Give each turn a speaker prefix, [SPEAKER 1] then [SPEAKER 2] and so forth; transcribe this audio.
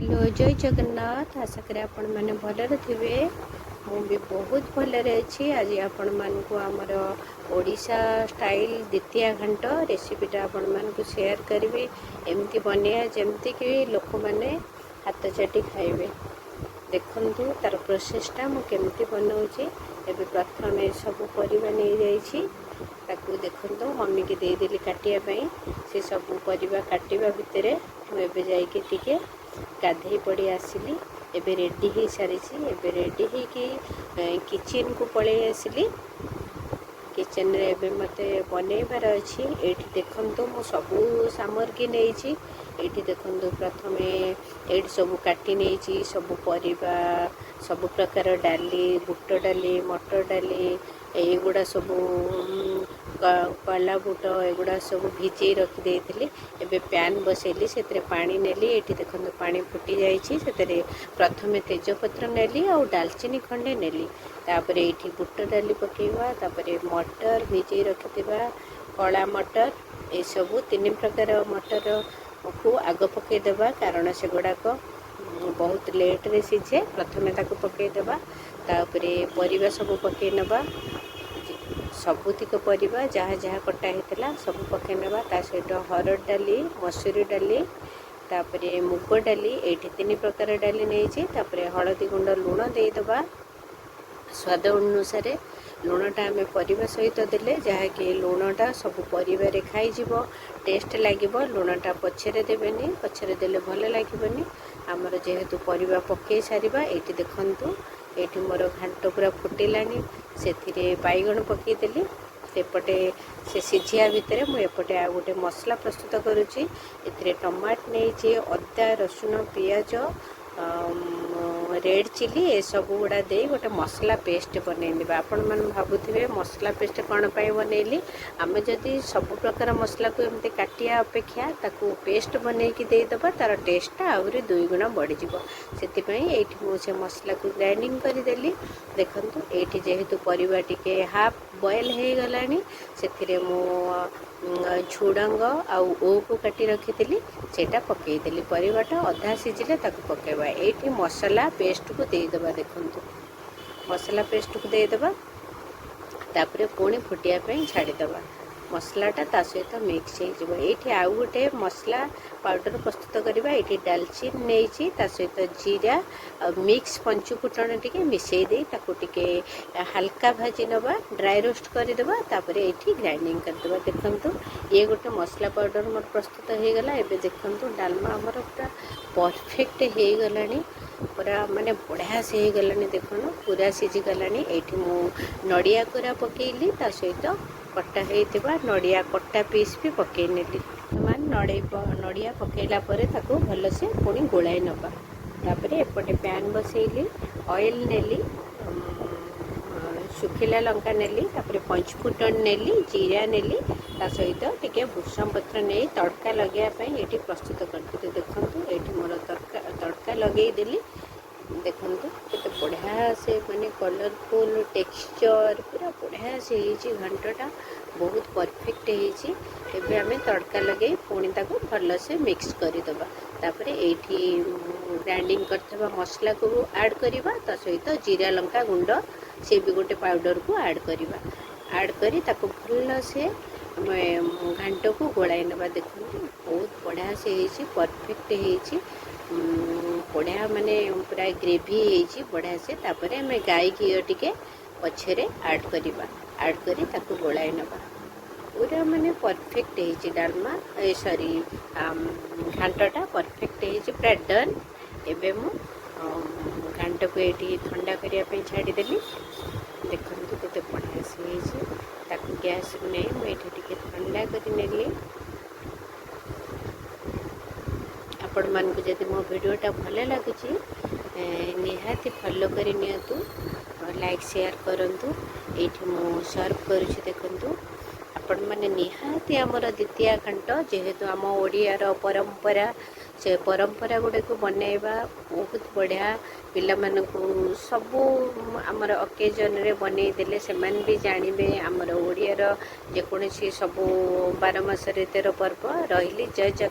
[SPEAKER 1] Hello जय जगन्नाथ। आशा करें आपण मैंने भलरे थे। भी बहुत भलरे अच्छी। आज आपण मानक आमर ओडिशा स्टाइल द्वितीय घंट रेसिपीटा आपण मानक शेयर करी। एमती बनया जमती कि लोक मैंने हाथ चाटी खाइबे। देखु तार प्रोसेसटा मुझे बनाऊँगी। एबे प्रथम सब परिबा नहीं जाइछि ताकू देखु मम्मी की देदेली काटिया से सब परिबा काटिबा भितर मुझे जाइके टिके गाधे पड़ी आसिली। एबे रेडी हो सारी। एबे रेडी हो किचन को पलि आसिली। किचन रे एबे मते बनैबार अच्छी। एठी देखंतु मु सबु सामग्री नहीं। एठी देखंतु प्रथमे एठी सब काटी नहीं सब परिबा सब प्रकार डाली बुट डाली मटर डाली एगुड़ा सब कला बुट एगुड़ा सब भिजे रखी थी। एबे पैन बसैली से पानी नेली। एठी देखंतु पानी फुटी जाइछि। से प्रथमे तेजपत्र नेली और डालचीनी खंडे नेली। तापरे एठी बुट डाली पकेवा। तापरे मटर भिजे रखिथिबा कला मटर ए सब तीन प्रकार मटर को आग पकईदेवा कारण से गुड़ाक बहुत लेट रे सीझे। प्रथमे ताको पकईदेवा। तापरे परिबा सब पकई नबा। सबुतिक परिबा जहाँ जहाँ कटा होता सब पकई नबा। ता सहित हरड़ डाली मसूरी डाली तापरे मुग डाली एठी तीन प्रकार डाली नहीं। तापरे हलदी गुंड लुण देदबा स्वाद अनुसार। लुणटा आम परिबा सहित देले जहाँकि लुणटा सब परिबारे खाइजिवो टेस्ट लागिवो। लुणटा पछरे देबेनी पछरे देले भल लागिवनी। आमर जेहेतु परिबा पकई सारिबा। एठी देखंतु एठी मोर घांट पूरा फुटिलानी। सेथिरे बाइगण पकई देली। सेपटे से सिझिया भितर मु एपटे आ गोटे मसला प्रस्तुत करुच्ची। एथिरे टमाट नहीं अदा रसुण पियाज रेड चिली ए सब गुड़ा दे गोटे मसला पेस्ट बनईदेवा। आपण मैंने भावुवे मसला पेस्ट कौन पाई बनैली। आम जदि सब प्रकार मसला को एमती काटिया अपेक्षा ताकू पेस्ट बनईकी देदेबा तार टेस्टा आहरी 2 गुणा बढ़ीज। से मुझे मसला को ग्राइंडिंग करदेली। देखंतु एठी जेहेतु परिबा टिके हाफ बॉयल हो गलानी से झुडंग आउ ओ को काटी रखी सेटा पकईदेली। परिबाटा अधा सिझिले ताकू पकेबा। एठी मसला पेस्ट को देदेबा। देखंतु मसला पेस्ट को देदेबा। तापरे पुणी फुटिया छाड़ीदेबा। मसलाटा ता सहित मिक्स हो। ये आउ गोटे मसला पाउडर प्रस्तुत करवा। ये डालचीन नहीं ता सहित जीरा मिक्स पंचुफुटन टी मिसई दे ताकू टिके हल्का भाजी नवा ड्राई रोस्ट करदेबा। तापर ये ग्राइंडिंग करदेबा। देखंतु ये गोटे मसला पाउडर मोर प्रस्तुत हो गला। एबे देखंतु डालमा हमर पूरा परफेक्ट हो गलानी। पूरा माने बढ़िया से हो गलानी। देखो पूरा सिझी गलानी। एठी मु नड़िया कोरा पकेइली ता सहित कटा होइतिबा नड़िया कटा पीस भी पकई नेली। नड़िया पकेला परे ताको भल से पुणी गोलाई नबा। तापरे एपटे पैन बसैली ऑयल नेली सुखिला लंका नेली तापरे पंचफुटन नेली जीरा नेली ता सहित टिके भूषम पत्र नहीं तड़का लगे ये प्रस्तुत करते। देखंतु एठी मोर तड़का लगे देली। देखंतु केते बढ़िया से माने कलरफुल टेक्सचर पूरा बढ़िया से ही घंटटा बहुत परफेक्ट होइछि। एबे आमे तड़का लगे पुणी ताको भल से मिक्स करदेबा। तापरे एठी ग्राइंडिंग करथबा मसला को ऐड करिबा ता सहित जीरा लंका गुंड से भी गोटे पाउडर को ऐड करिबा। ऐड करी ताको भल से घांट को गोलाई नबा। देखंतु बहुत बढ़िया से होइछि परफेक्ट होइछि। बढ़िया माने पूरा ग्रेवी होइछि बढ़िया से। तापरे हमें गाय घी टिके पछरे ऐड करिबा। ऐड करी ताको गोलाई नबा। पूरा माने परफेक्ट होइछि डालमा सॉरी घांटटा परफेक्ट होइछि पूरा डन। एबे मु घांट को एठी ठंडा करिया पे छाड़ी देली। देखंतु केते बढ़िया से होइछि। ताको गैस ने मु एठी टिके ठंडा करि नेली। आपण मान को जदि मो वीडियोटा भल लगुच निहाती फॉलो करि नियतु लाइक शेयर करंतु। एठी मु सर्व करूछि। देखंतु आपण माने निहाती हमर द्वितीय घंट जेहेतु आम ओडियार परंपरा से परंपरा गुड़े को बनैबा बहुत बढ़िया। पिला मानकु सबु आमर ओकेजन रे बनै देले से मान भी जानिबे आमर ओडियार जेकोसी सबु 12 मास रे 13 पर्व रहिली। जय जगन्नाथ।